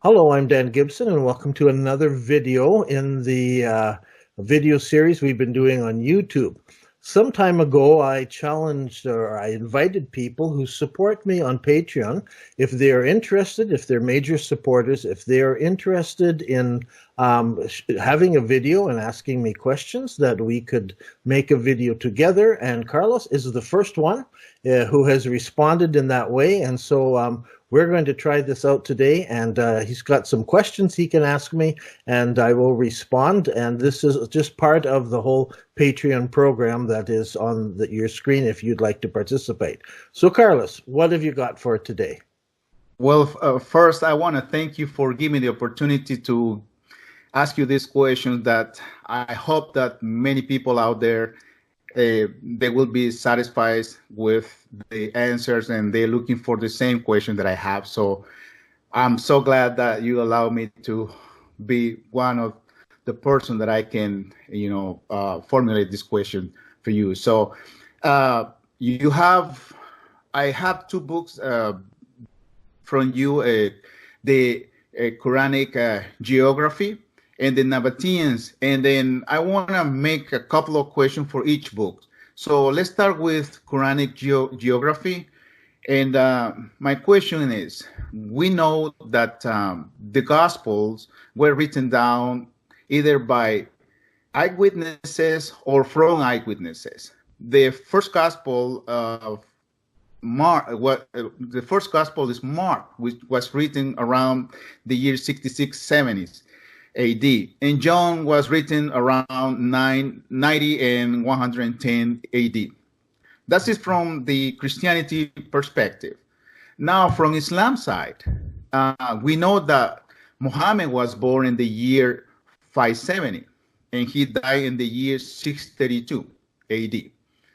Hello, I'm Dan Gibson, and welcome to another video in the video series we've been doing on YouTube. Some time ago, I challenged or I invited people who support me on Patreon, if they are interested, if they're major supporters, if they are interested in having a video and asking me questions, that we could make a video together. And Carlos is the first one who has responded in that way. And so we're going to try this out today, and he's got some questions he can ask me, and I will respond. And this is just part of the whole Patreon program that is on your screen if you'd like to participate. So, Carlos, what have you got for today? Well, first, I want to thank you for giving me the opportunity to ask you this question that I hope that many people out there, they will be satisfied with the answers, and they're looking for the same question that I have. So I'm so glad that you allow me to be one of the person that I can, formulate this question for you. So I have two books from you, the Quranic Geography and the Nabataeans, and then I want to make a couple of questions for each book. So let's start with Quranic Geography. And my question is, we know that the Gospels were written down either by eyewitnesses or from eyewitnesses. The first Gospel of the first Gospel is Mark, which was written around the year 66, 70s. AD, and John was written around 90 and 110 AD. That is from the Christianity perspective. Now, from Islam side, we know that Muhammad was born in the year 570, and he died in the year 632 AD.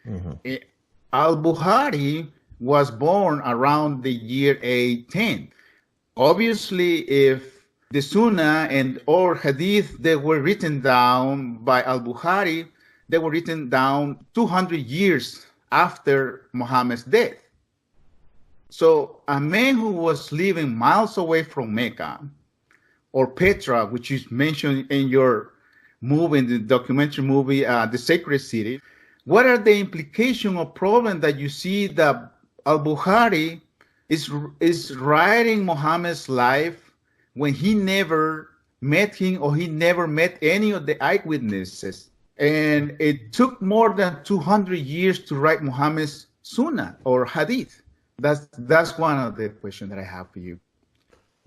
Mm-hmm. Al-Bukhari was born around the year 810. Obviously, if the Sunnah and or Hadith, they were written down by Al-Bukhari, they were written down 200 years after Muhammad's death. So a man who was living miles away from Mecca or Petra, which is mentioned in your movie, in the documentary movie, The Sacred City, what are the implications or problems that you see that Al-Bukhari is writing Muhammad's life when he never met him or he never met any of the eyewitnesses? And it took more than 200 years to write Muhammad's Sunnah or Hadith. That's one of the questions that I have for you.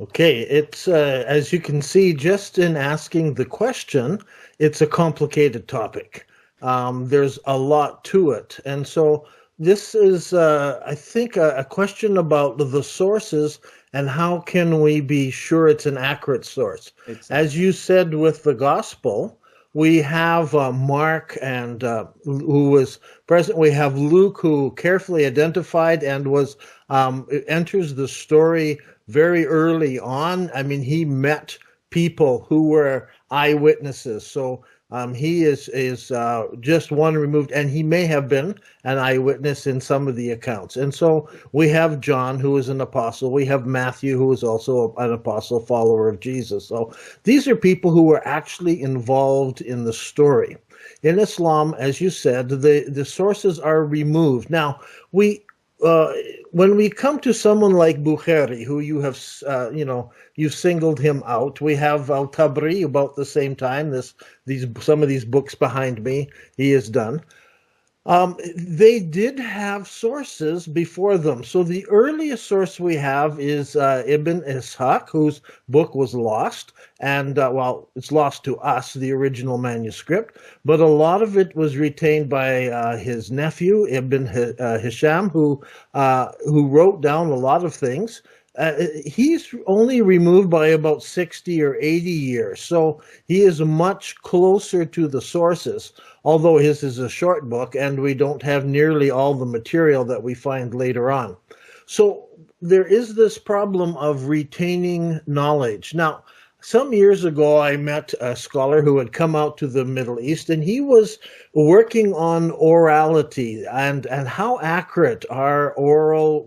Okay, it's as you can see, just in asking the question, it's a complicated topic. There's a lot to it. And so this is, I think, a question about the sources and how can we be sure it's an accurate source. As you said with the gospel, we have Mark and who was present. We have Luke, who carefully identified and was enters the story very early on. I mean, he met people who were eyewitnesses. So he is just one removed, and he may have been an eyewitness in some of the accounts. And so we have John, who is an apostle. We have Matthew, who is also an apostle, follower of Jesus. So these are people who were actually involved in the story. In Islam, as you said, the sources are removed. Now, when we come to someone like Bukhari, who you have, you've singled him out. We have Al-Tabri about the same time. Some of these books behind me, he has done. They did have sources before them. So the earliest source we have is Ibn Ishaq, whose book was lost. And, it's lost to us, the original manuscript. But a lot of it was retained by his nephew, Ibn Hisham, who wrote down a lot of things. He's only removed by about 60 or 80 years, so he is much closer to the sources, although his is a short book and we don't have nearly all the material that we find later on. So there is this problem of retaining knowledge. Now, Some years ago, I met a scholar who had come out to the Middle East, and he was working on orality and how accurate are oral,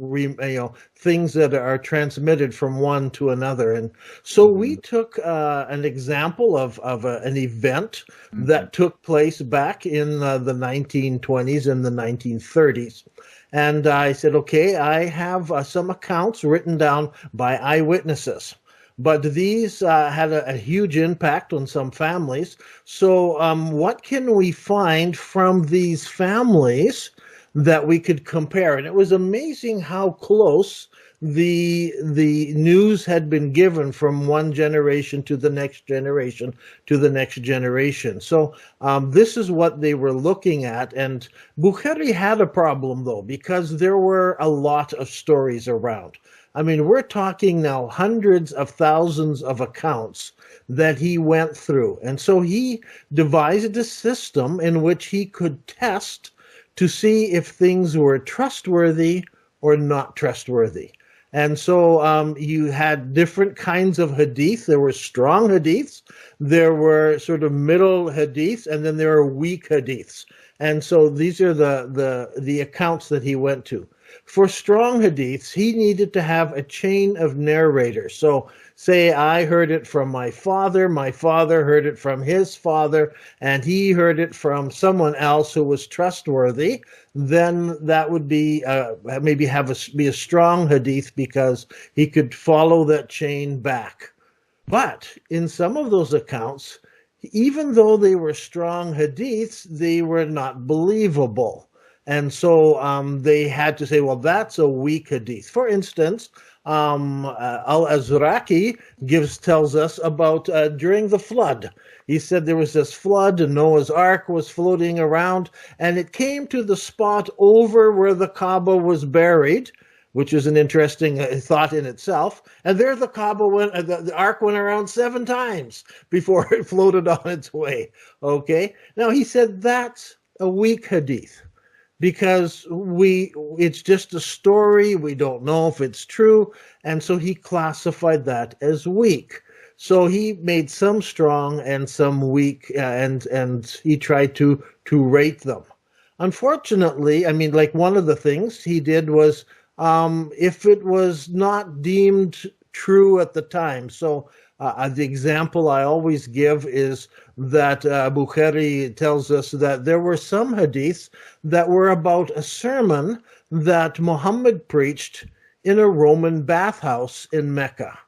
things that are transmitted from one to another. And so we took an example of an event that took place back in the 1920s and the 1930s. And I said, okay, I have some accounts written down by eyewitnesses. But these had a huge impact on some families. So what can we find from these families that we could compare? And it was amazing how close the news had been given from one generation to the next generation to the next generation. So this is what they were looking at. And Bukhari had a problem, though, because there were a lot of stories around. I mean, we're talking now hundreds of thousands of accounts that he went through. And so he devised a system in which he could test to see if things were trustworthy or not trustworthy. And so you had different kinds of hadith. There were strong hadiths, there were sort of middle hadiths, and then there are weak hadiths. And so these are the accounts that he went to. For strong hadiths, he needed to have a chain of narrators. So say I heard it from my father heard it from his father, and he heard it from someone else who was trustworthy, then that would be maybe be a strong hadith because he could follow that chain back. But in some of those accounts, even though they were strong hadiths, they were not believable. And so they had to say, well, that's a weak hadith. For instance, Al-Azraqi tells us about during the flood. He said there was this flood and Noah's Ark was floating around, and it came to the spot over where the Kaaba was buried, which is an interesting thought in itself. And there the Kaaba the Ark went around 7 times before it floated on its way. Okay? Now he said that's a weak hadith, because it's just a story. We don't know if it's true. And so he classified that as weak. So he made some strong and some weak, and he tried to rate them. Unfortunately, I mean, like one of the things he did was if it was not deemed true at the time. So the example I always give is that Bukhari tells us that there were some hadiths that were about a sermon that Muhammad preached in a Roman bathhouse in Mecca.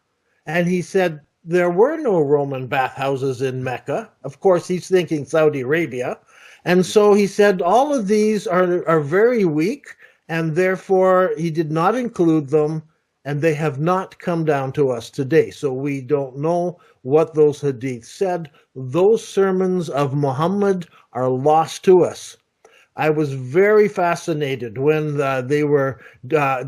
And he said there were no Roman bathhouses in Mecca. Of course, he's thinking Saudi Arabia. And so he said all of these are very weak, and therefore he did not include them, and they have not come down to us today. So we don't know what those hadiths said. Those sermons of Muhammad are lost to us. I was very fascinated when they were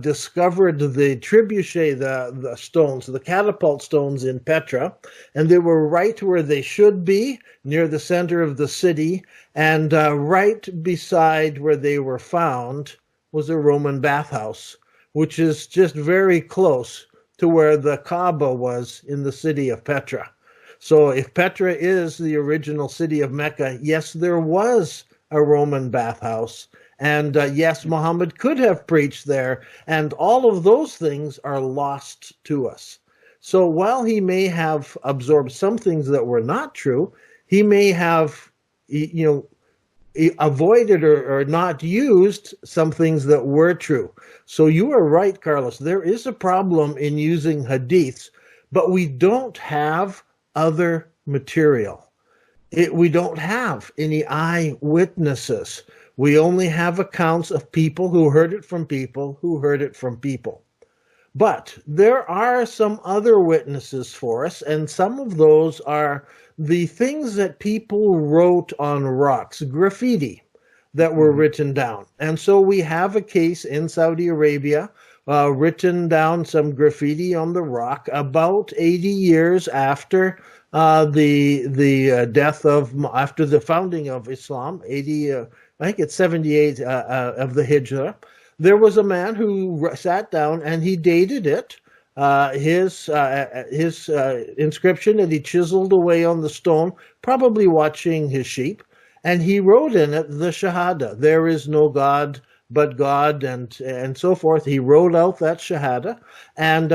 discovered the trebuchet, the stones, the catapult stones in Petra, and they were right where they should be, near the center of the city, and right beside where they were found was a Roman bathhouse, which is just very close to where the Kaaba was in the city of Petra. So if Petra is the original city of Mecca, yes, there was a Roman bathhouse. And yes, Muhammad could have preached there. And all of those things are lost to us. So while he may have absorbed some things that were not true, he may have, avoided or not used some things that were true. So you are right, Carlos. There is a problem in using hadiths, but we don't have other material. We don't have any eyewitnesses. We only have accounts of people who heard it from people who heard it from people. But there are some other witnesses for us, and some of those are the things that people wrote on rocks, graffiti that were written down. And so we have a case in Saudi Arabia, written down some graffiti on the rock about 80 years after the death after the founding of Islam, 80, I think it's 78 of the Hijrah. There was a man who sat down and he dated it his inscription that he chiseled away on the stone, probably watching his sheep, and he wrote in it the Shahada, there is no God but God, and so forth. He wrote out that Shahada, and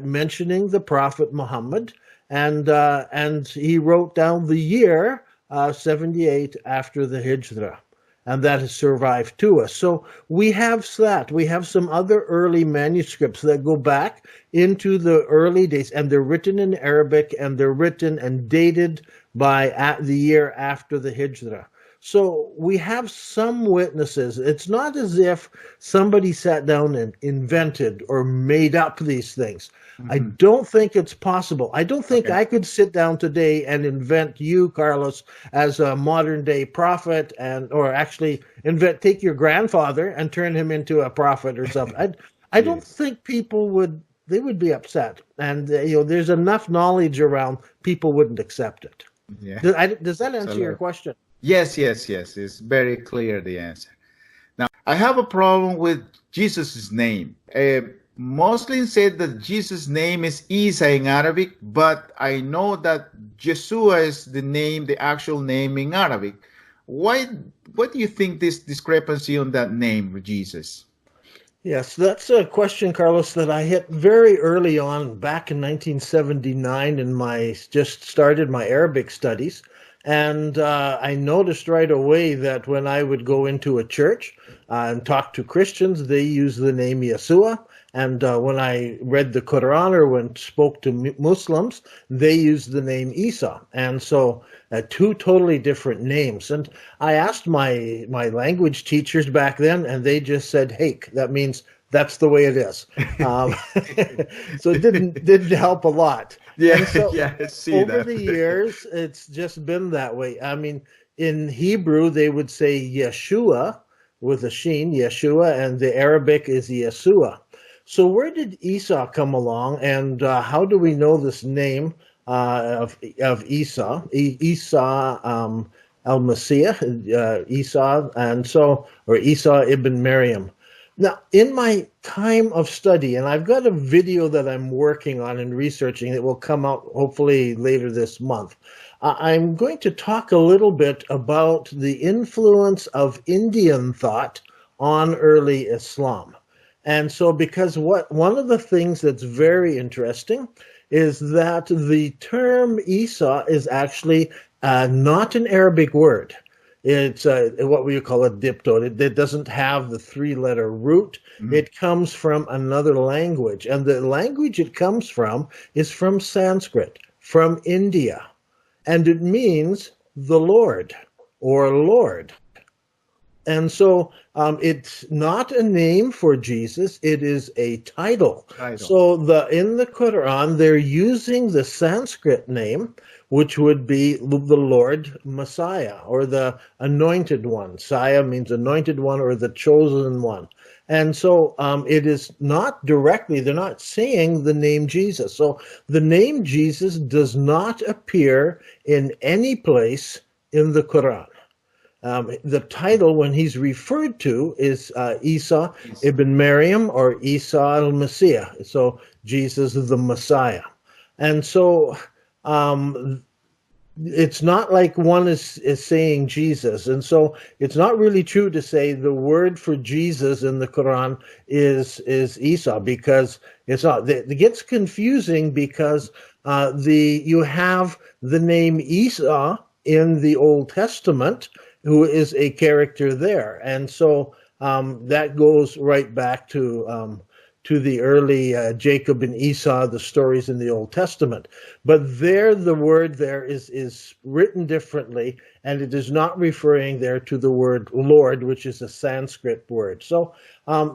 mentioning the Prophet Muhammad, and he wrote down the year 78 after the Hijrah. And that has survived to us. So we have that. We have some other early manuscripts that go back into the early days, and they're written in Arabic, and they're written and dated by the year after the Hijrah. So we have some witnesses. It's not as if somebody sat down and invented or made up these things. Mm-hmm. I don't think it's possible. I don't think I could sit down today and invent you, Carlos, as a modern day prophet, or actually take your grandfather and turn him into a prophet or something. I don't think people would be upset. And there's enough knowledge around, people wouldn't accept it. Yeah. Does that answer your question? Yes. It's very clear, the answer. Now, I have a problem with Jesus' name. Muslims said that Jesus' name is Isa in Arabic, but I know that Yeshua is the actual name in Arabic. What do you think this discrepancy on that name, Jesus? Yes, that's a question, Carlos, that I hit very early on back in 1979 in just started my Arabic studies. And I noticed right away that when I would go into a church and talk to Christians, they use the name Yeshua. And when I read the Qur'an or spoke to Muslims, they used the name Isa. And so two totally different names. And I asked my language teachers back then, and they just said, "Hey, that means that's the way it is." So it didn't help a lot. Yeah, so I see over the years, it's just been that way. I mean, in Hebrew, they would say Yeshua with a sheen, Yeshua, and the Arabic is Yeshua. So where did Isa come along, and how do we know this name of Isa? Isa al-Masih, Isa, or Isa ibn Maryam. Now, in my time of study, and I've got a video that I'm working on and researching that will come out hopefully later this month, I'm going to talk a little bit about the influence of Indian thought on early Islam. And so because one of the things that's very interesting is that the term Isa is actually not an Arabic word. It's what we call a diptode. It doesn't have the three-letter root. Mm-hmm. It comes from another language. And the language it comes from is from Sanskrit, from India. And it means the Lord or Lord. And so it's not a name for Jesus. It is a title. So in the Qur'an, they're using the Sanskrit name, which would be the Lord Messiah, or the anointed one. Saya means anointed one or the chosen one. And so it is not directly, they're not saying the name Jesus. So the name Jesus does not appear in any place in the Qur'an. The title, when he's referred to, is Isa ibn Maryam, or Isa al-Masih, so Jesus is the Messiah. And so it's not like one is saying Jesus. And so it's not really true to say the word for Jesus in the Quran is Isa, because it's not. It gets confusing because you have the name Isa in the Old Testament, who is a character there. And so that goes right back to the early Jacob and Esau, the stories in the Old Testament. But there, the word there is written differently, and it is not referring there to the word Lord, which is a Sanskrit word. So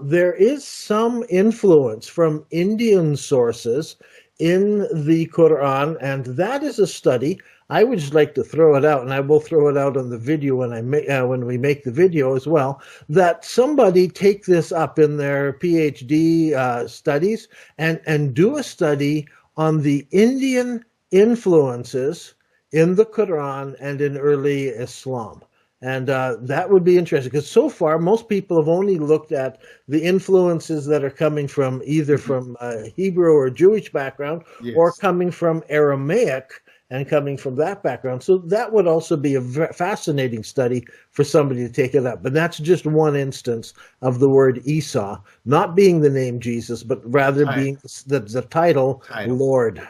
there is some influence from Indian sources in the Quran, and that is a study. I would just like to throw it out, and I will throw it out on the video when we make the video as well, that somebody take this up in their PhD studies and do a study on the Indian influences in the Quran and in early Islam. And that would be interesting, because so far most people have only looked at the influences that are coming from either from Hebrew or Jewish background, or Yes. coming from Aramaic and coming from that background. So that would also be a fascinating study for somebody to take it up. But that's just one instance of the word Esau not being the name Jesus, but rather being the title Lord.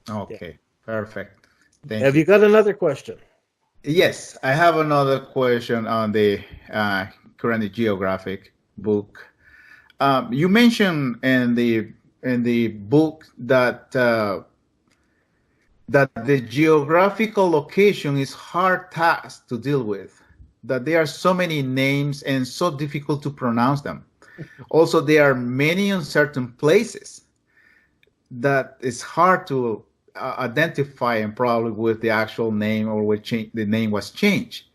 Okay, perfect. Thank Have you. you got another question? Yes, I have another question on the Quranic Geographic book. You mentioned in the book that that the geographical location is hard task to deal with, that there are so many names and so difficult to pronounce them. Also, there are many uncertain places that it's hard to identify, and probably with the actual name or with the name was changed.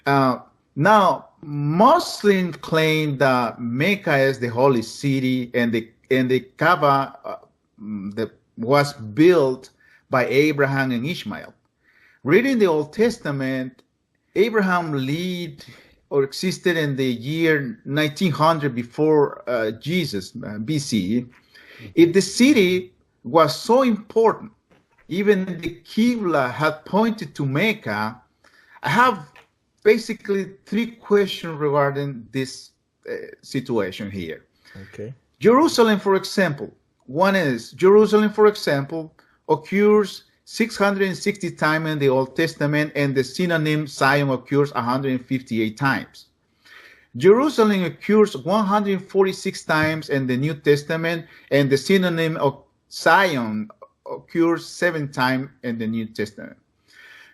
Now, Muslims claim that Mecca is the holy city, and the Kaaba that was built by Abraham and Ishmael. Reading the Old Testament, Abraham lived or existed in the year 1900 before Jesus, BC. If the city was so important, even the Qibla had pointed to Mecca. I have basically three questions regarding this situation here. Okay. Jerusalem, for example. One is, Jerusalem, for example, occurs 660 times in the Old Testament, and the synonym Zion occurs 158 times. Jerusalem occurs 146 times in the New Testament, and the synonym of Zion occurs 7 times in the New Testament.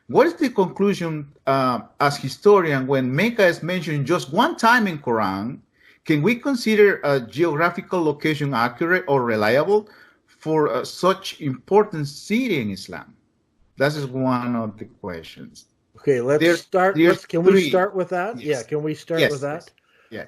What is the conclusion as historian when Mecca is mentioned just one time in Quran? Can we consider a geographical location accurate or reliable for such important city in Islam? That is one of the questions. Okay, let's start. Can we start with that? Yes. Yeah, can we start with that? Yes.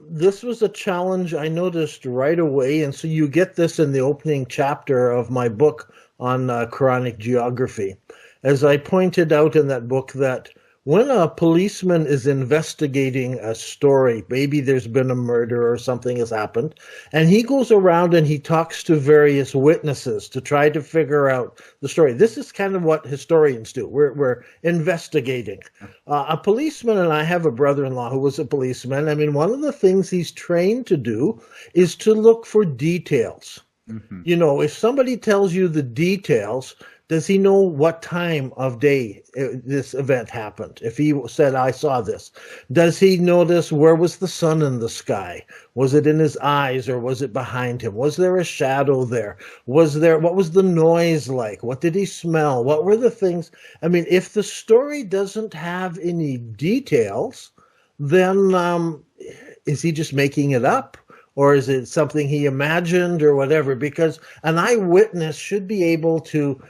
This was a challenge I noticed right away, and so you get this in the opening chapter of my book on Quranic geography. As I pointed out in that book, that when a policeman is investigating a story, maybe there's been a murder or something has happened, and he goes around and he talks to various witnesses to try to figure out the story. This is kind of what historians do. We're investigating. A policeman, and I have a brother-in-law who was a policeman. I mean, one of the things he's trained to do is to look for details. Mm-hmm. You know, if somebody tells you the details, does he know what time of day this event happened? If he said, I saw this, does he notice where was the sun in the sky? Was it in his eyes or was it behind him? Was there a shadow there? What was the noise like? What did he smell? What were the things? I mean, if the story doesn't have any details, then is he just making it up? Or is it something he imagined or whatever? Because an eyewitness should be able to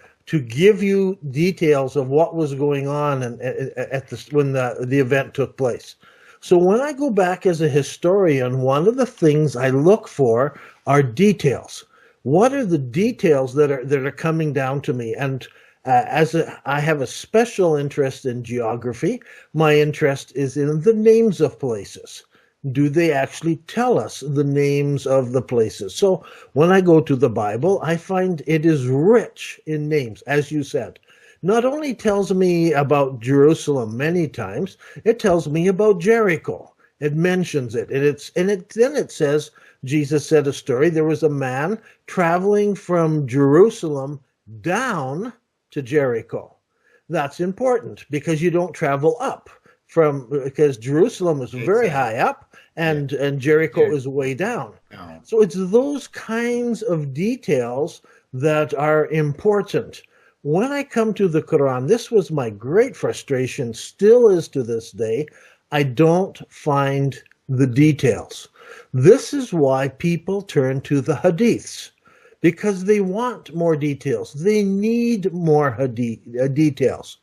give you details of what was going on when the event took place. So when I go back as a historian, one of the things I look for are details. What are the details that are coming down to me? And I have a special interest in geography. My interest is in the names of places. Do they actually tell us the names of the places? So when I go to the Bible, I find it is rich in names, as you said. Not only tells me about Jerusalem many times, it tells me about Jericho. It mentions it. Then it says, Jesus said a story. There was a man traveling from Jerusalem down to Jericho. That's important because you don't travel up because Jerusalem is very high up. And Jericho is way down. Oh. So it's those kinds of details that are important. When I come to the Quran, this was my great frustration, still is to this day. I don't find the details. This is why people turn to the Hadiths, because they want more details. They need more details.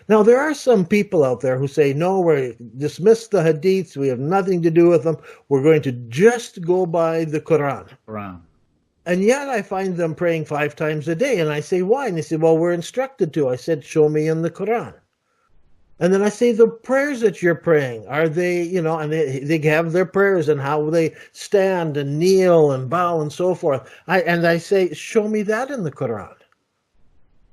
Now, there are some people out there who say, no, we dismiss the Hadiths. We have nothing to do with them. We're going to just go by the Quran. And yet I find them praying 5 times a day. And I say, why? And they say, well, we're instructed to. I said, show me in the Quran. And then I say, the prayers that you're praying, are they, and they have their prayers and how they stand and kneel and bow and so forth. I say, show me that in the Quran.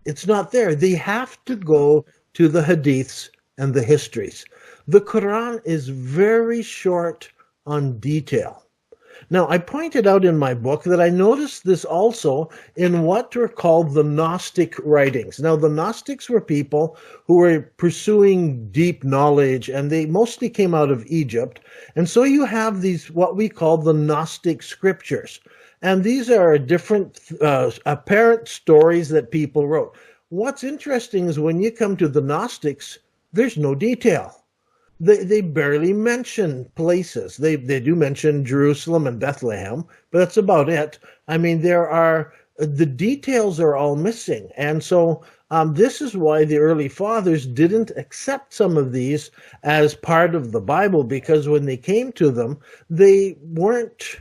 It's not there. They have to go to the Hadiths and the histories. The Quran is very short on detail. Now, I pointed out in my book that I noticed this also in what were called the Gnostic writings. Now, the Gnostics were people who were pursuing deep knowledge, and they mostly came out of Egypt. And so you have these, what we call the Gnostic scriptures. And these are different apparent stories that people wrote. What's interesting is when you come to the Gnostics, there's no detail. They barely mention places. They do mention Jerusalem and Bethlehem, but that's about it. I mean, the details are all missing. And so this is why the early fathers didn't accept some of these as part of the Bible, because when they came to them, they weren't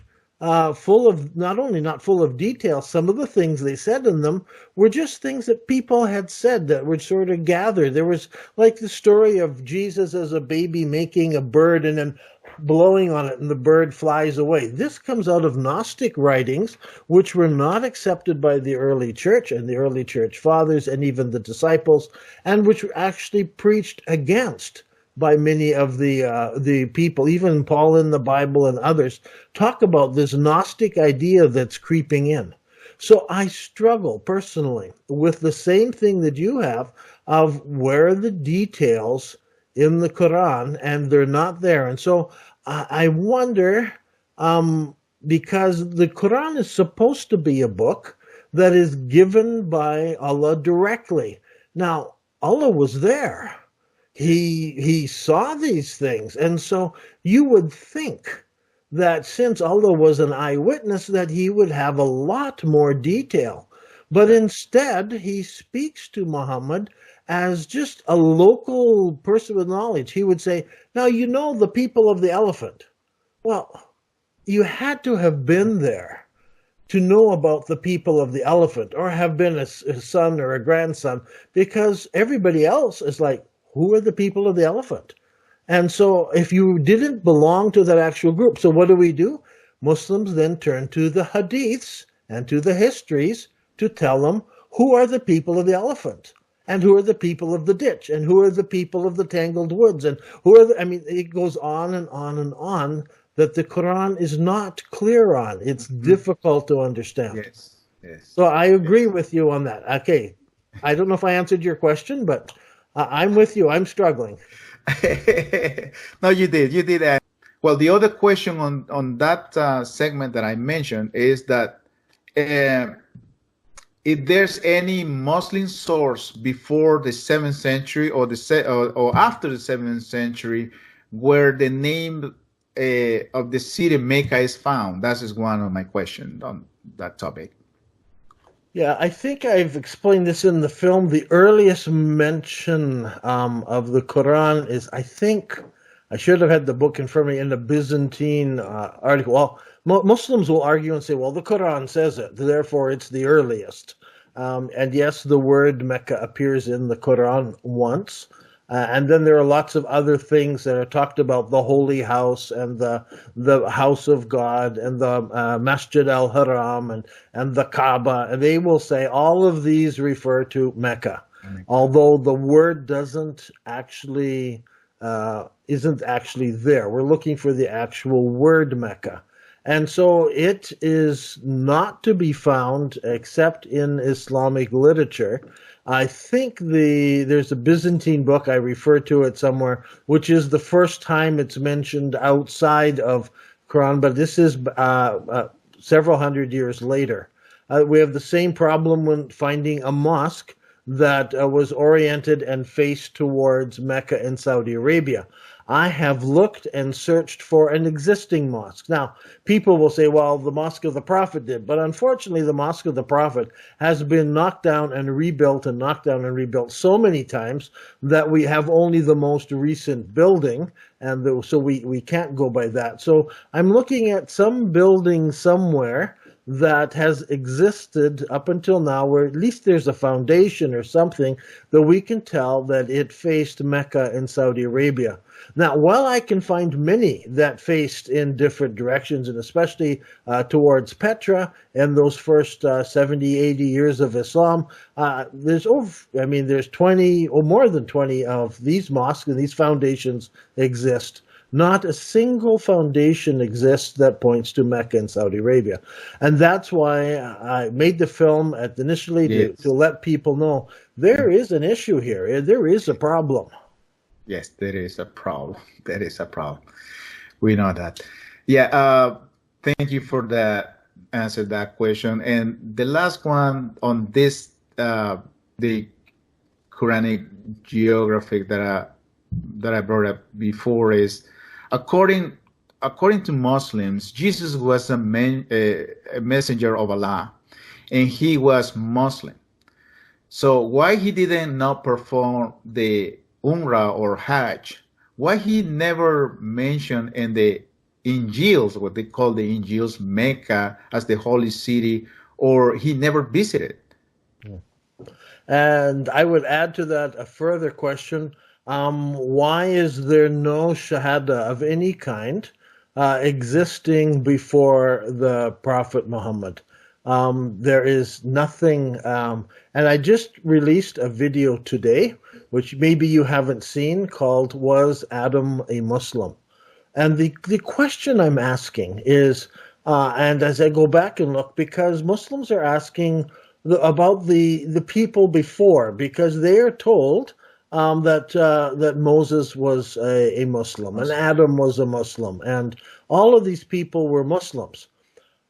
full of, not full of detail. Some of the things they said in them were just things that people had said that were sort of gathered. There was like the story of Jesus as a baby making a bird and then blowing on it and the bird flies away. This comes out of Gnostic writings, which were not accepted by the early church and the early church fathers and even the disciples, and which were actually preached against by many of the people. Even Paul in the Bible and others talk about this Gnostic idea that's creeping in. So I struggle personally with the same thing that you have of where are the details in the Quran, and they're not there. And so I wonder, because the Quran is supposed to be a book that is given by Allah directly. Now, Allah was there. He saw these things. And so you would think that since Allah was an eyewitness, that he would have a lot more detail. But instead, he speaks to Muhammad as just a local person with knowledge. He would say, now, the people of the elephant. Well, you had to have been there to know about the people of the elephant, or have been a son or a grandson, because everybody else is like, who are the people of the elephant? And so if you didn't belong to that actual group, so what do? Muslims then turn to the hadiths and to the histories to tell them who are the people of the elephant, and who are the people of the ditch, and who are the people of the tangled woods, and who are it goes on and on and on, that the Quran is not clear on. It's difficult to understand. Yes. So I agree with you on that. Okay. I don't know if I answered your question, but I'm with you. I'm struggling. No, you did. Well, the other question on that segment that I mentioned is that if there's any Muslim source before the 7th century or after the 7th century where the name of the city Mecca is found. That is one of my questions on that topic. Yeah, I think I've explained this in the film. The earliest mention of the Quran is, I think, I should have had the book in front of me, in the Byzantine article. Well, Muslims will argue and say, well, the Quran says it, therefore it's the earliest. And yes, the word Mecca appears in the Quran once. And then there are lots of other things that are talked about, the holy house and the house of God and the Masjid al-Haram and the Kaaba. And they will say all of these refer to Mecca, although the word isn't actually there. We're looking for the actual word Mecca. And so it is not to be found except in Islamic literature. I think there's a Byzantine book, I refer to it somewhere, which is the first time it's mentioned outside of Quran, but this is several hundred years later. We have the same problem when finding a mosque that was oriented and faced towards Mecca in Saudi Arabia. I have looked and searched for an existing mosque. Now, people will say, well, the Mosque of the Prophet did. But unfortunately, the Mosque of the Prophet has been knocked down and rebuilt so many times that we have only the most recent building. And so we can't go by that. So I'm looking at some building somewhere that has existed up until now, where at least there's a foundation or something that we can tell that it faced Mecca in Saudi Arabia. Now, while I can find many that faced in different directions, and especially towards Petra and those first 70, 80 years of Islam, there's 20 or more than 20 of these mosques and these foundations exist. Not a single foundation exists that points to Mecca and Saudi Arabia. And that's why I made the film initially to let people know there is an issue here. There is a problem. Yes, there is a problem. There is a problem. We know that. Yeah, thank you for that answer that question. And the last one on this, the Quranic Geographic that I brought up before is, according to Muslims, Jesus was a messenger of Allah, and he was Muslim. So why he didn't not perform the Umrah or Hajj? Why he never mentioned in the Injils, what they call the Injils, Mecca as the holy city, or he never visited? And I would add to that a further question. Why is there no Shahada of any kind existing before the Prophet Muhammad? There is nothing, and I just released a video today, which maybe you haven't seen, called "Was Adam a Muslim?" And the question I'm asking is, and as I go back and look, because Muslims are asking about the people before, because they are told that Moses was a Muslim, and Adam was a Muslim, and all of these people were Muslims.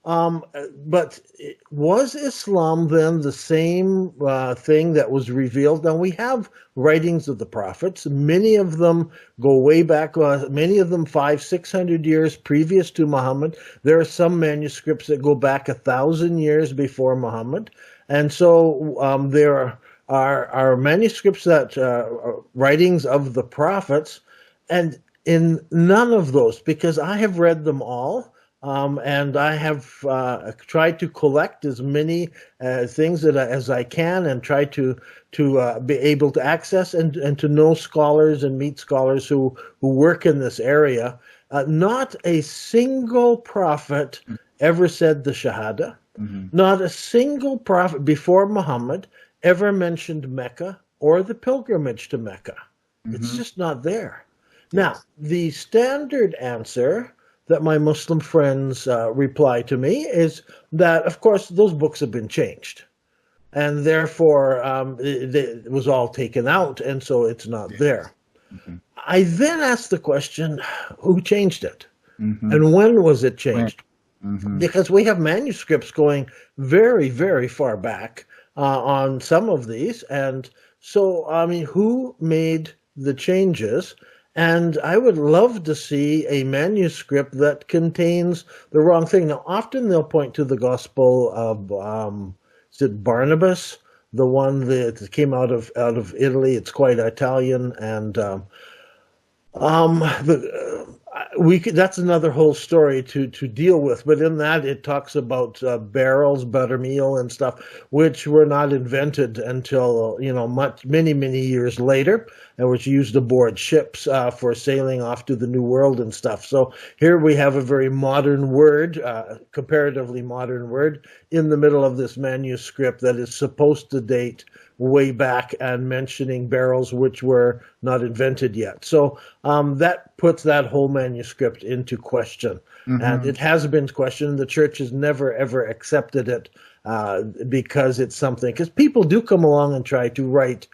But was Islam then the same thing that was revealed? Now, we have writings of the prophets. Many of them go way back, many of them 500-600 years previous to Muhammad. There are some manuscripts that go back 1,000 years before Muhammad. And so there are manuscripts that writings of the prophets, and in none of those, because I have read them all, and I have tried to collect as many things as I can, and try to be able to access and to know scholars and meet scholars who work in this area. Not a single prophet ever said the Shahada. Mm-hmm. Not a single prophet before Muhammad ever mentioned Mecca or the pilgrimage to Mecca. Mm-hmm. It's just not there. Yes. Now, the standard answer that my Muslim friends reply to me is that, of course, those books have been changed. And therefore, it was all taken out, and so it's not there. Mm-hmm. I then ask the question, who changed it? Mm-hmm. And when was it changed? Mm-hmm. Because we have manuscripts going very, very far back on some of these. And so, I mean, who made the changes? And I would love to see a manuscript that contains the wrong thing. Now, often they'll point to the Gospel of, is it Barnabas? The one that came out of Italy. It's quite Italian. And that's another whole story to deal with. But in that, it talks about barrels, buttermeal, and stuff, which were not invented until many years later, and which used aboard ships for sailing off to the New World and stuff. So here we have a very modern word, comparatively modern word, in the middle of this manuscript that is supposed to date way back and mentioning barrels which were not invented yet. So that puts that whole manuscript into question. Mm-hmm. And it has been questioned. The church has never, ever accepted it because it's something, because people do come along and try to write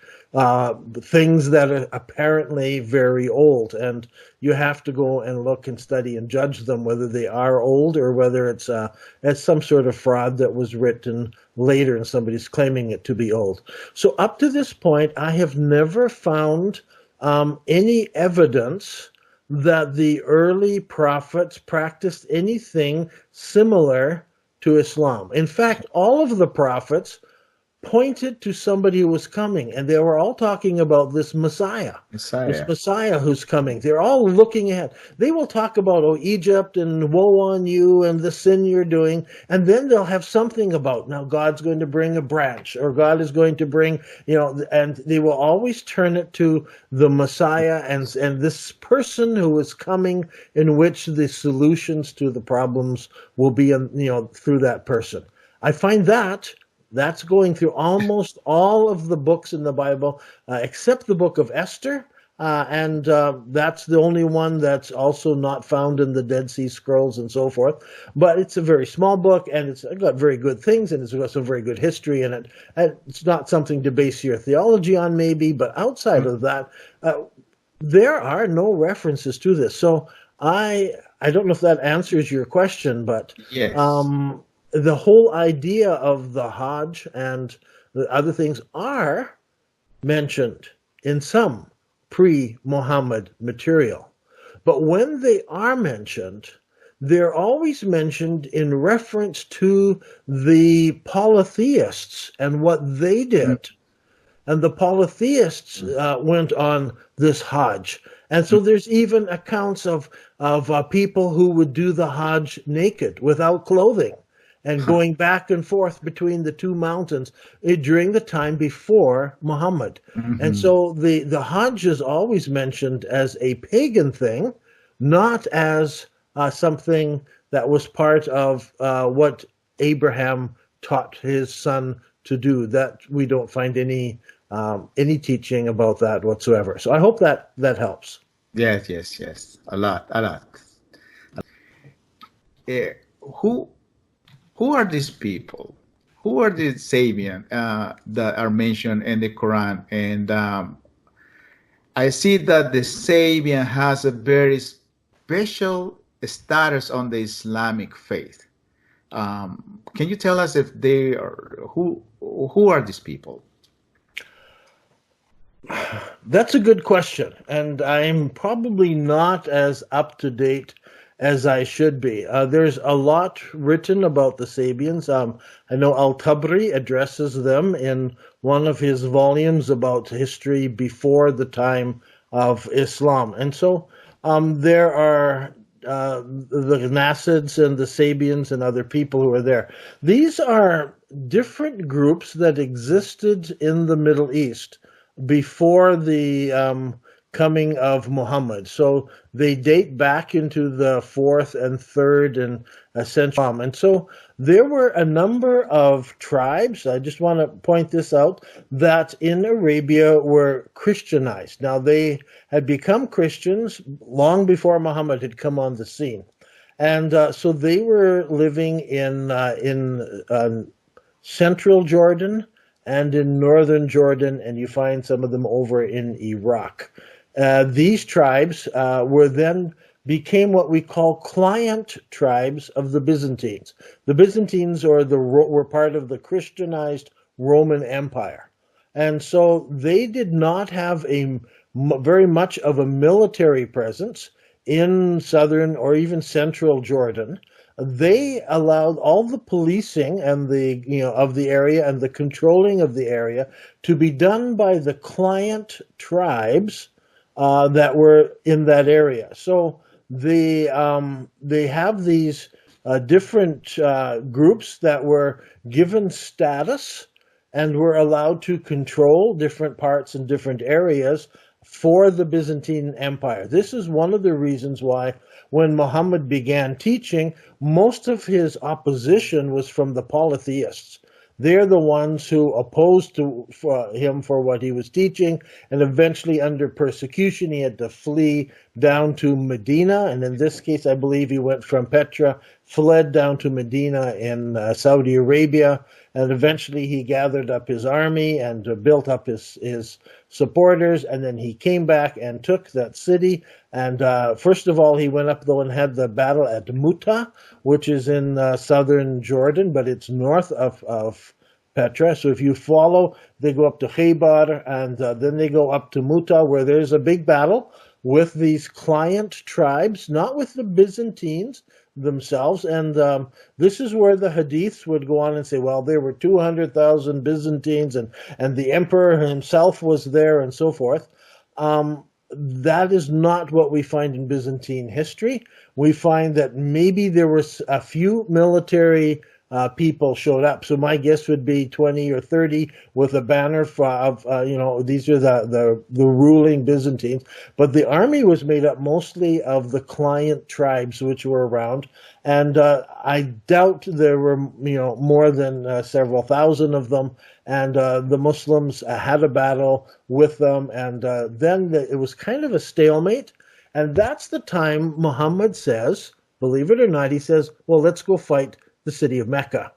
things that are apparently very old, and you have to go and look and study and judge them, whether they are old or whether it's some sort of fraud that was written later and somebody's claiming it to be old. So up to this point, I have never found any evidence that the early prophets practiced anything similar to Islam. In fact, all of the prophets pointed to somebody who was coming, and they were all talking about this Messiah. This Messiah who's coming. They're all looking ahead. They will talk about, oh, Egypt and woe on you and the sin you're doing, and then they'll have something about, now God's going to bring a branch, or God is going to bring, and they will always turn it to the Messiah and this person who is coming, in which the solutions to the problems will be, through that person. I find that's going through almost all of the books in the Bible, except the book of Esther, and that's the only one that's also not found in the Dead Sea Scrolls and so forth. But it's a very small book, and it's got very good things, and it's got some very good history in it. And it's not something to base your theology on, maybe, but outside of that, there are no references to this. So I don't know if that answers your question, but yes. The whole idea of the Hajj and the other things are mentioned in some pre-Muhammad material. But when they are mentioned, they're always mentioned in reference to the polytheists and what they did. And the polytheists went on this Hajj. And so there's even accounts of people who would do the Hajj naked, without clothing, and going back and forth between the two mountains during the time before Muhammad. And so the Hajj is always mentioned as a pagan thing, not as something that was part of what Abraham taught his son to do. That we don't find any teaching about that whatsoever. So I hope that helps. Yes. A lot. Who are these people? Who are the Sabian that are mentioned in the Quran? And I see that the Sabian has a very special status on the Islamic faith. Can you tell us if they are who are these people? That's a good question, and I'm probably not as up to date as I should be. There's a lot written about the Sabians. I know Al-Tabri addresses them in one of his volumes about history before the time of Islam. And so there are the Nasids and the Sabians and other people who are there. These are different groups that existed in the Middle East before the coming of Muhammad. So they date back into the 4th and 3rd and century. And so there were a number of tribes, I just want to point this out, that in Arabia were Christianized. Now they had become Christians long before Muhammad had come on the scene. And so they were living in central Jordan and in northern Jordan, and you find some of them over in Iraq. These tribes became what we call client tribes of the Byzantines. The Byzantines were part of the Christianized Roman Empire. And so they did not have very much of a military presence in southern or even central Jordan. They allowed all the policing and of the area and the controlling of the area to be done by the client tribes that were in that area. So they have these different groups that were given status and were allowed to control different parts and different areas for the Byzantine Empire. This is one of the reasons why when Muhammad began teaching, most of his opposition was from the polytheists. They're the ones who opposed him for what he was teaching, and eventually under persecution he had to flee down to Medina, and in this case I believe he went from Petra, fled down to Medina in Saudi Arabia, and eventually he gathered up his army and built up his supporters, and then he came back and took that city. And first of all, he went up though and had the battle at Muta, which is in southern Jordan, but it's north of Petra. So if you follow, they go up to Khaybar, and then they go up to Muta, where there's a big battle with these client tribes, not with the Byzantines, themselves. And this is where the Hadiths would go on and say, well, there were 200,000 Byzantines, and the emperor himself was there, and so forth. That is not what we find in Byzantine history. We find that maybe there was a few military people showed up. So my guess would be 20 or 30 with a banner of these are the ruling Byzantines. But the army was made up mostly of the client tribes which were around. And I doubt there were, more than several thousand of them. And the Muslims had a battle with them. And then it was kind of a stalemate. And that's the time Muhammad says, believe it or not, he says, well, let's go fight the city of Mecca.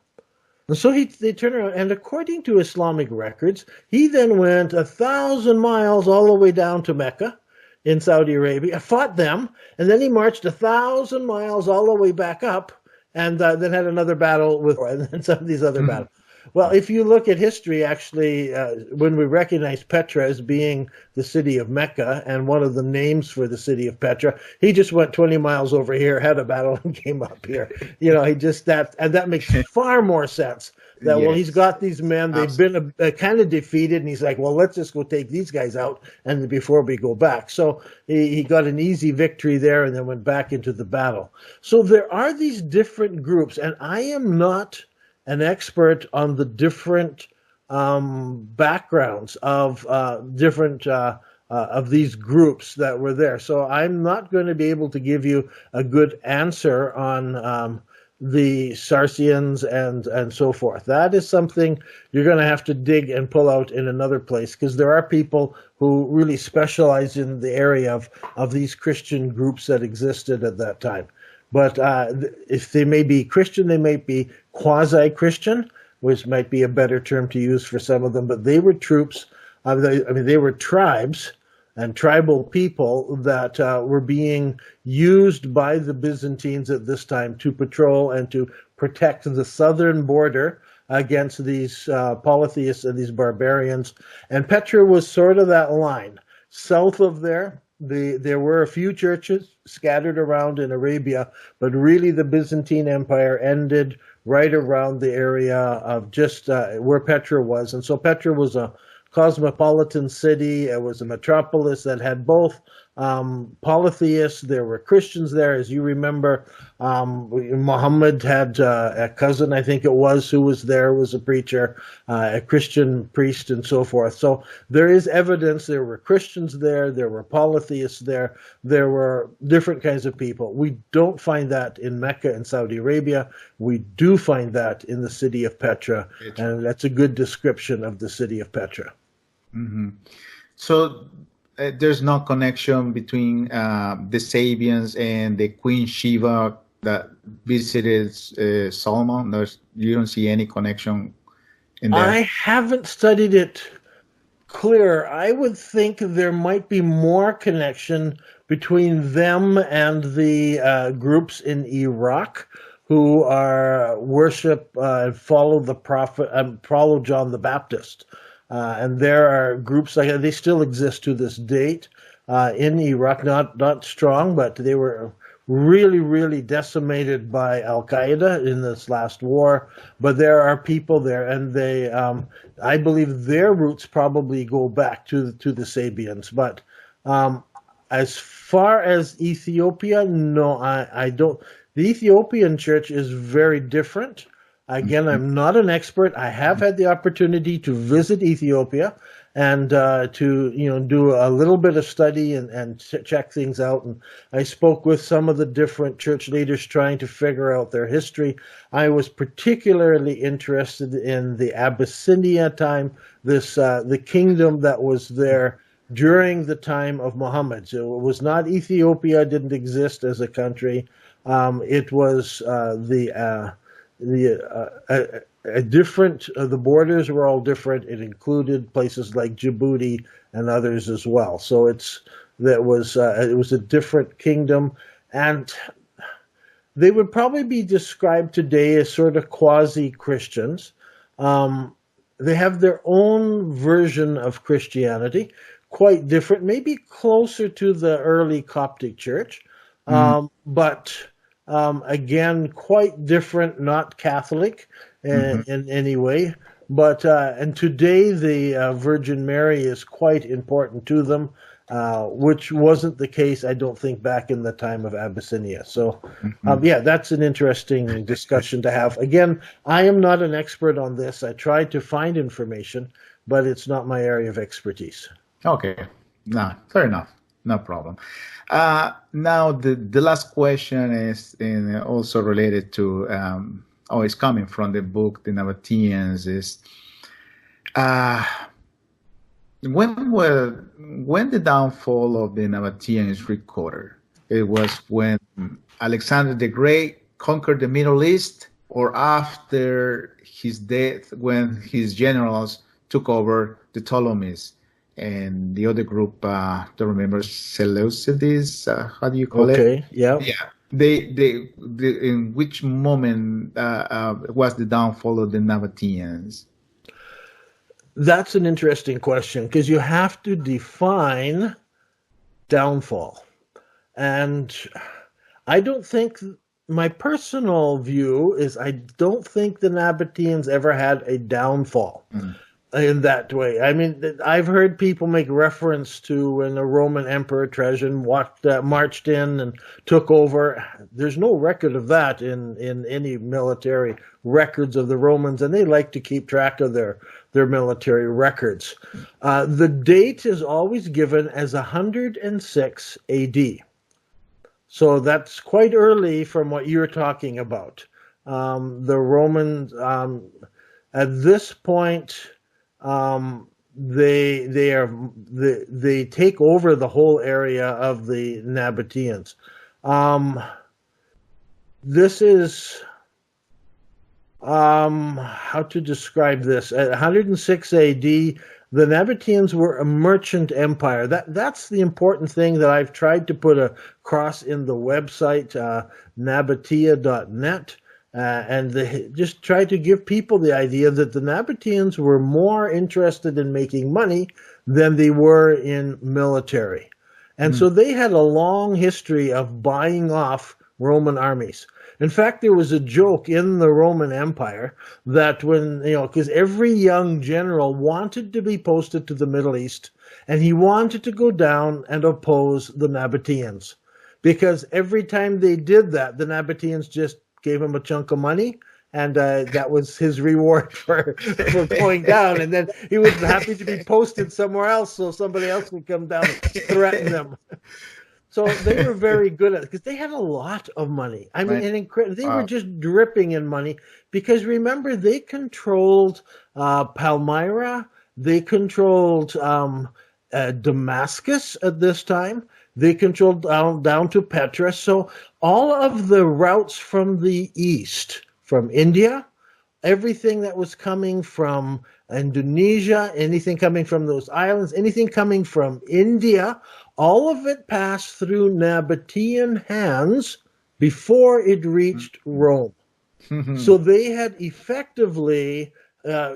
And so they turn around, and according to Islamic records, he then went 1,000 miles all the way down to Mecca in Saudi Arabia, fought them, and then he marched 1,000 miles all the way back up, and then had another battle with and some of these other battles. Well, if you look at history, actually, when we recognize Petra as being the city of Mecca and one of the names for the city of Petra, he just went 20 miles over here, had a battle, and came up here. That makes far more sense. That, yes. Well, he's got these men, they've been kind of defeated, and he's like, well, let's just go take these guys out and before we go back. So he got an easy victory there and then went back into the battle. So there are these different groups, and I am not an expert on the different backgrounds of different of these groups that were there. So I'm not going to be able to give you a good answer on the Sarsians and so forth. That is something you're going to have to dig and pull out in another place, because there are people who really specialize in the area of these Christian groups that existed at that time. But if they may be Christian, they might be quasi-Christian, which might be a better term to use for some of them. But they were troops. They were tribes and tribal people that were being used by the Byzantines at this time to patrol and to protect the southern border against these polytheists and these barbarians. And Petra was sort of that line. South of there were a few churches scattered around in Arabia, but really the Byzantine Empire ended right around the area of just where Petra was. And so Petra was a cosmopolitan city. It was a metropolis that had both polytheists. There were Christians there. As you remember, Muhammad had a cousin, I think it was, who was there, was a preacher, a Christian priest, and so forth. So there is evidence there were Christians there, there were polytheists there, there were different kinds of people. We don't find that in Mecca and Saudi Arabia. We do find that in the city of Petra, and that's a good description of the city of Petra. Mm-hmm. So there's no connection between the Sabians and the Queen Sheba that visited Solomon. You don't see any connection in there? I haven't studied it clear. I would think there might be more connection between them and the groups in Iraq who are worship and follow the prophet and follow John the Baptist. And there are groups like they still exist to this date in Iraq, not strong, but they were really, really decimated by Al-Qaeda in this last war. But there are people there, and they, I believe their roots probably go back to the Sabians. But as far as Ethiopia, no, I don't. The Ethiopian church is very different. Again, I'm not an expert. I have had the opportunity to visit Ethiopia and to do a little bit of study and check things out. And I spoke with some of the different church leaders trying to figure out their history. I was particularly interested in the Abyssinia time, the kingdom that was there during the time of Muhammad. So it was not Ethiopia; didn't exist as a country. It was the borders were all different. It included places like Djibouti and others as well. So it was a different kingdom, and they would probably be described today as sort of quasi-Christians. They have their own version of Christianity, quite different, maybe closer to the early Coptic Church, but Again, quite different, not Catholic in any way. But and today the Virgin Mary is quite important to them, which wasn't the case, I don't think, back in the time of Abyssinia. So, yeah, that's an interesting discussion to have. Again, I am not an expert on this. I tried to find information, but it's not my area of expertise. Okay, no, fair enough, no problem. Now, the last question is also related to, it's coming from the book, The Nabataeans, is when the downfall of the Nabataeans is recorded? It was when Alexander the Great conquered the Middle East, or after his death, when his generals took over the Ptolemies and the other group, don't remember, Seleucids, how do you call it? Okay, yeah. Yeah. They in which moment was the downfall of the Nabataeans? That's an interesting question, because you have to define downfall. And I don't think, my personal view is, I don't think the Nabataeans ever had a downfall in that way. I mean, I've heard people make reference to when the Roman Emperor Trajan marched in and took over. There's no record of that in any military records of the Romans, and they like to keep track of their military records. The date is always given as 106 AD. So that's quite early from what you're talking about. The Romans, at this point, they take over the whole area of the Nabataeans. This is how to describe this. At 106 AD, the Nabataeans were a merchant empire. That's the important thing that I've tried to put across in the website, nabatea.net. And they just tried to give people the idea that the Nabataeans were more interested in making money than they were in military. And so they had a long history of buying off Roman armies. In fact, there was a joke in the Roman Empire that when, because every young general wanted to be posted to the Middle East, and he wanted to go down and oppose the Nabataeans. Because every time they did that, the Nabataeans just gave him a chunk of money, and that was his reward for going down. And then he was happy to be posted somewhere else, so somebody else would come down and threaten them. So they were very good at it, because they had a lot of money. I mean, they were just dripping in money, because remember, they controlled Palmyra, they controlled Damascus at this time. They controlled down to Petra. So all of the routes from the east, from India, everything that was coming from Indonesia, anything coming from those islands, anything coming from India, all of it passed through Nabataean hands before it reached Rome. So they had effectively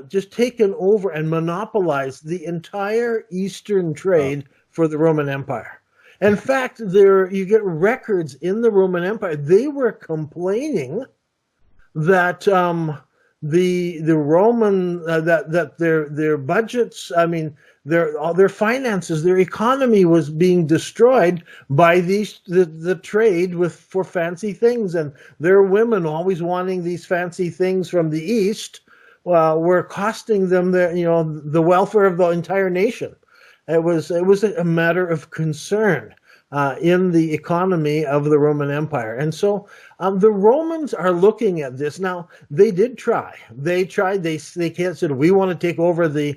just taken over and monopolized the entire Eastern trade for the Roman Empire. In fact, you get records in the Roman Empire. They were complaining that the Roman that their budgets, I mean, their finances, their economy was being destroyed by the trade for fancy things, and their women always wanting these fancy things from the East were costing them the welfare of the entire nation. It was a matter of concern in the economy of the Roman Empire. And so the Romans are looking at this. Now, they did try. They tried. They said, we want to take over the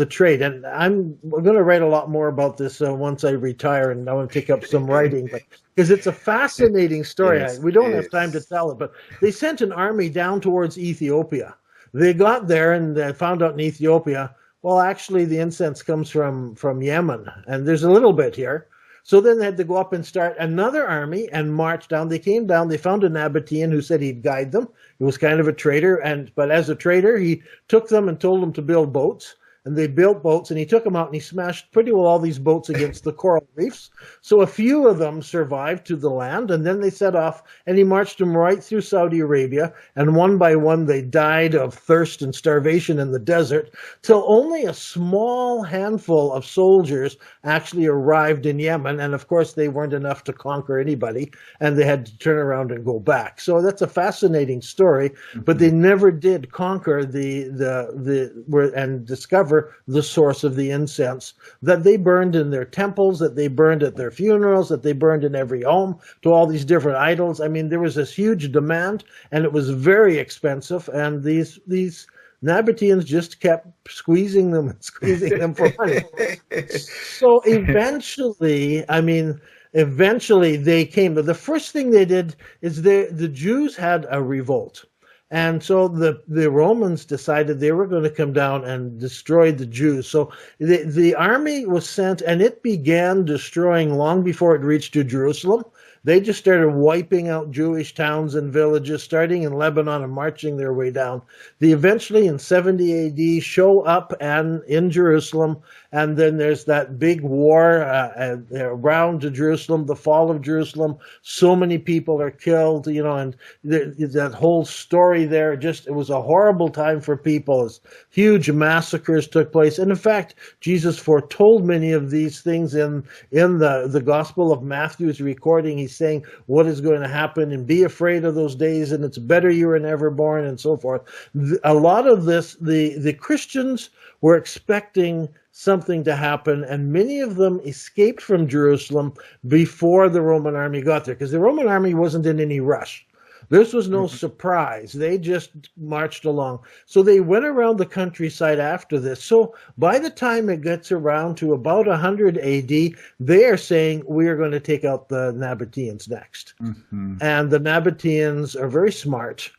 trade. And I'm going to write a lot more about this once I retire, and I want to pick up some writing. Because it's a fascinating story. Yes, we don't have time to tell it, but they sent an army down towards Ethiopia. They got there and they found out in Ethiopia, well, actually, the incense comes from Yemen, and there's a little bit here. So then they had to go up and start another army and march down. They came down. They found a Nabataean who said he'd guide them. He was kind of a trader, but as a trader, he took them and told them to build boats. and they built boats, and he took them out and he smashed pretty well all these boats against the coral reefs. So a few of them survived to the land, and then they set off, and he marched them right through Saudi Arabia, and one by one they died of thirst and starvation in the desert, till only a small handful of soldiers actually arrived in Yemen, and of course they weren't enough to conquer anybody, and they had to turn around and go back. So that's a fascinating story, but they never did conquer and discover the source of the incense that they burned in their temples, that they burned at their funerals, that they burned in every home, to all these different idols. I mean, there was this huge demand, and it was very expensive, and these Nabataeans just kept squeezing them for money. So eventually they came. The first thing they did is the Jews had a revolt. And so the Romans decided they were going to come down and destroy the Jews. So the army was sent, and it began destroying long before it reached to Jerusalem. They just started wiping out Jewish towns and villages, starting in Lebanon and marching their way down. They eventually, in 70 AD, show up in Jerusalem, and then there's that big war around Jerusalem, the fall of Jerusalem. So many people are killed, and that whole story there, it was a horrible time for people. Huge massacres took place. And in fact, Jesus foretold many of these things in the Gospel of Matthew's recording. He's saying what is going to happen, and be afraid of those days, and it's better you were never born, and so forth. A lot of this, the Christians were expecting something to happen, and many of them escaped from Jerusalem before the Roman army got there, because the Roman army wasn't in any rush. This was no surprise. They just marched along. So they went around the countryside after this. So by the time it gets around to about 100 AD, they are saying, we are going to take out the Nabataeans next. Mm-hmm. And the Nabataeans are very smart.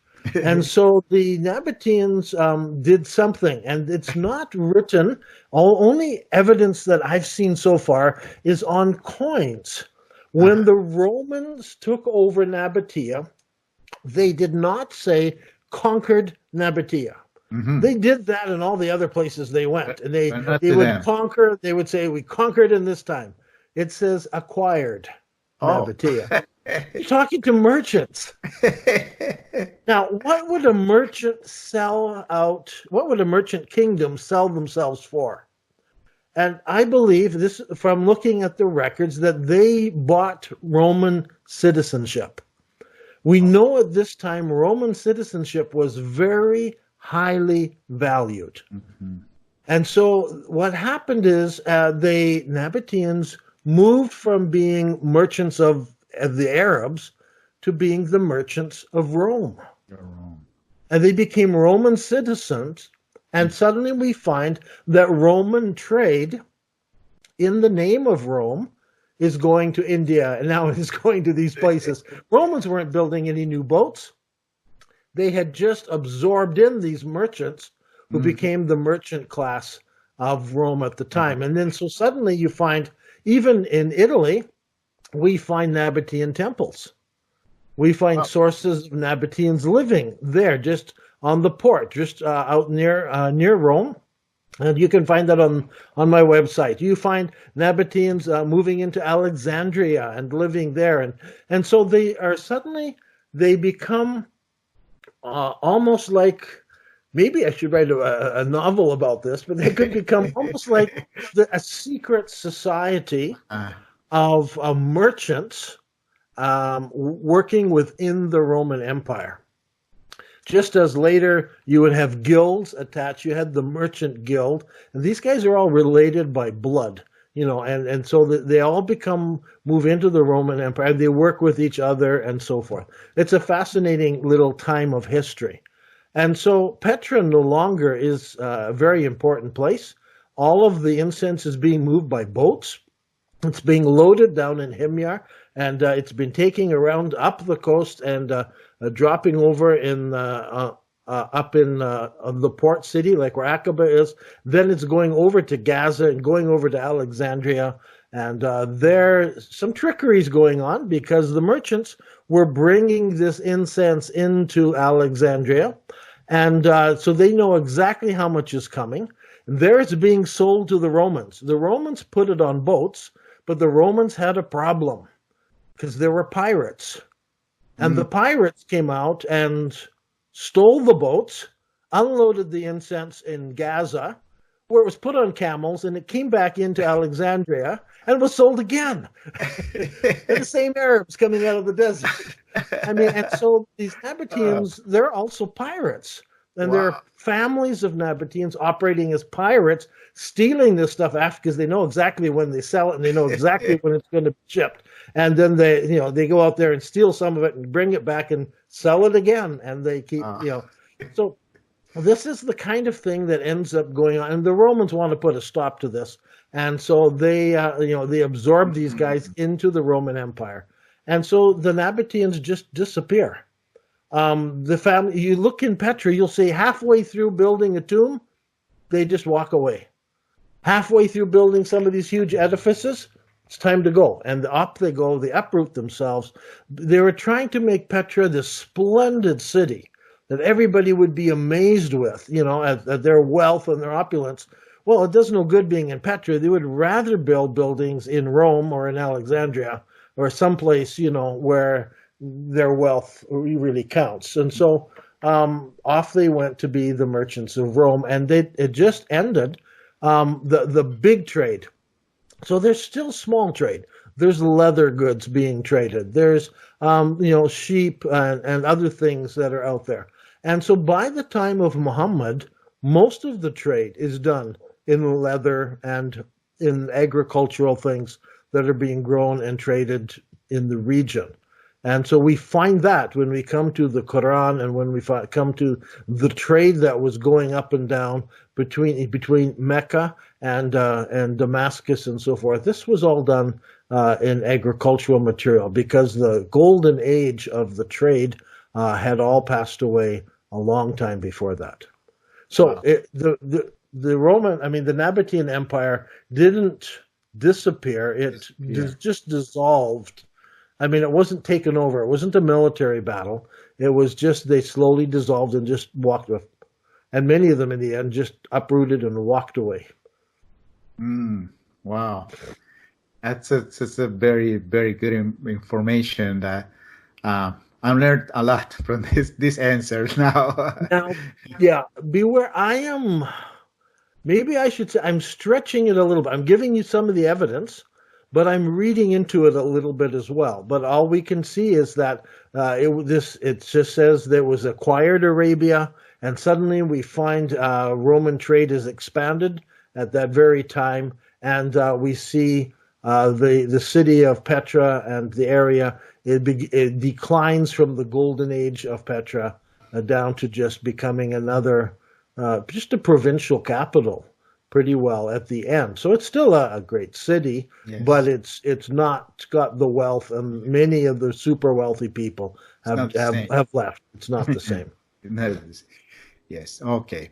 And so the Nabataeans did something, and it's not written. Only evidence that I've seen so far is on coins. When the Romans took over Nabatea, they did not say conquered Nabatea. Mm-hmm. They did that in all the other places they went. And they would conquer, they would say, we conquered in this time. It says acquired Nabatea. You're talking to merchants. Now, what would a merchant what would a merchant kingdom sell themselves for? And I believe this, from looking at the records, that they bought Roman citizenship. We know at this time Roman citizenship was very highly valued. Mm-hmm. And so what happened is the Nabataeans moved from being merchants of the Arabs to being the merchants of Rome. And they became Roman citizens, and suddenly we find that Roman trade in the name of Rome is going to India, and now it is going to these places. Romans weren't building any new boats. They had just absorbed in these merchants who became the merchant class of Rome at the time. And then so suddenly you find, even in Italy, we find Nabataean temples. We find sources of Nabataeans living there, just on the port, just out near Rome. And you can find that on my website. You find Nabataeans moving into Alexandria and living there. And so they become almost like, maybe I should write a novel about this, but they could become almost like a secret society of merchants working within the Roman Empire. Just as later you would have guilds attached, you had the merchant guild, and these guys are all related by blood, and so they all move into the Roman Empire. They work with each other and so forth. It's a fascinating little time of history. And so Petra no longer is a very important place. All of the incense is being moved by boats. It's being loaded down in Himyar, and it's been taking around up the coast and dropping over up in the port city, like where Aqaba is. Then it's going over to Gaza and going over to Alexandria. And there's some trickeries going on, because the merchants were bringing this incense into Alexandria. And so they know exactly how much is coming. There it's being sold to the Romans. The Romans put it on boats, but the Romans had a problem because there were pirates. And the pirates came out and stole the boats, unloaded the incense in Gaza, where it was put on camels, and it came back into Alexandria and was sold again. And the same Arabs coming out of the desert. I mean, and so these Nabataeans, they're also pirates. And there are families of Nabataeans operating as pirates, stealing this stuff after, because they know exactly when they sell it and they know exactly when it's going to be shipped. And then they go out there and steal some of it and bring it back and sell it again. And they keep, so this is the kind of thing that ends up going on. And the Romans want to put a stop to this. And so they absorb these guys into the Roman Empire. And so the Nabataeans just disappear. The family, you look in Petra, you'll see halfway through building a tomb, they just walk away. Halfway through building some of these huge edifices, it's time to go. And up they go, they uproot themselves. They were trying to make Petra this splendid city that everybody would be amazed with, at their wealth and their opulence. Well, it does no good being in Petra. They would rather build buildings in Rome or in Alexandria or someplace, where their wealth really counts. And so off they went to be the merchants of Rome, and it just ended the big trade. So there's still small trade. There's leather goods being traded. There's sheep and other things that are out there. And so by the time of Muhammad, most of the trade is done in leather and in agricultural things that are being grown and traded in the region. And so we find that when we come to the Qur'an and when we come to the trade that was going up and down between Mecca and Damascus and so forth. This was all done in agricultural material because the golden age of the trade had all passed away a long time before that. So the Nabataean Empire didn't disappear. It just dissolved. I mean, it wasn't taken over. It wasn't a military battle. It was just they slowly dissolved and just walked with. And many of them in the end just uprooted and walked away. Wow. That's a very, very good information that I learned a lot from this answer now. Beware. Maybe I should say I'm stretching it a little bit. I'm giving you some of the evidence, but I'm reading into it a little bit as well. But all we can see is that it just says there was acquired Arabia, and suddenly we find Roman trade is expanded at that very time, and we see the city of Petra and the area, it declines from the golden age of Petra down to just becoming another, just a provincial capital pretty well at the end. So it's still a great city, but it's not got the wealth, and many of the super wealthy people have left. It's not the same. Yes. Okay.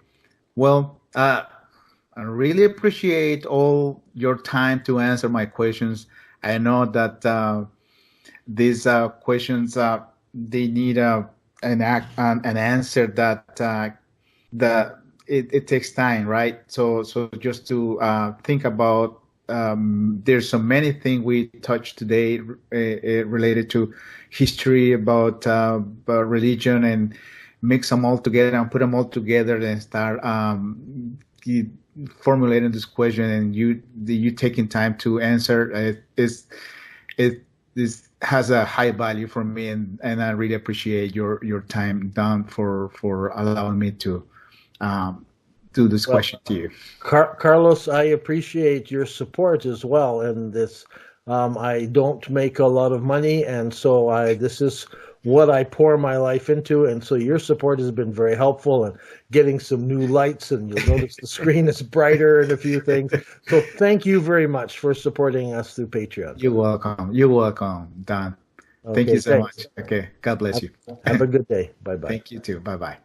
Well, I really appreciate all your time to answer my questions. I know that these questions they need an answer that it takes time, right? So just to think about, there's so many things we touched today related to history, about religion, and mix them all together and put them all together and start formulating this question, and you taking time to answer it has a high value for me, and I really appreciate your time, Dan, for allowing me to do this question to you. Carlos, I appreciate your support as well in this. I don't make a lot of money, and so this is what I pour my life into, and so your support has been very helpful in getting some new lights, and you'll notice the screen is brighter and a few things. So thank you very much for supporting us through Patreon. You're welcome. You're welcome, Dan. Thank you so much. Okay. God bless you. Have a good day. Bye-bye. Thank you too. Bye-bye.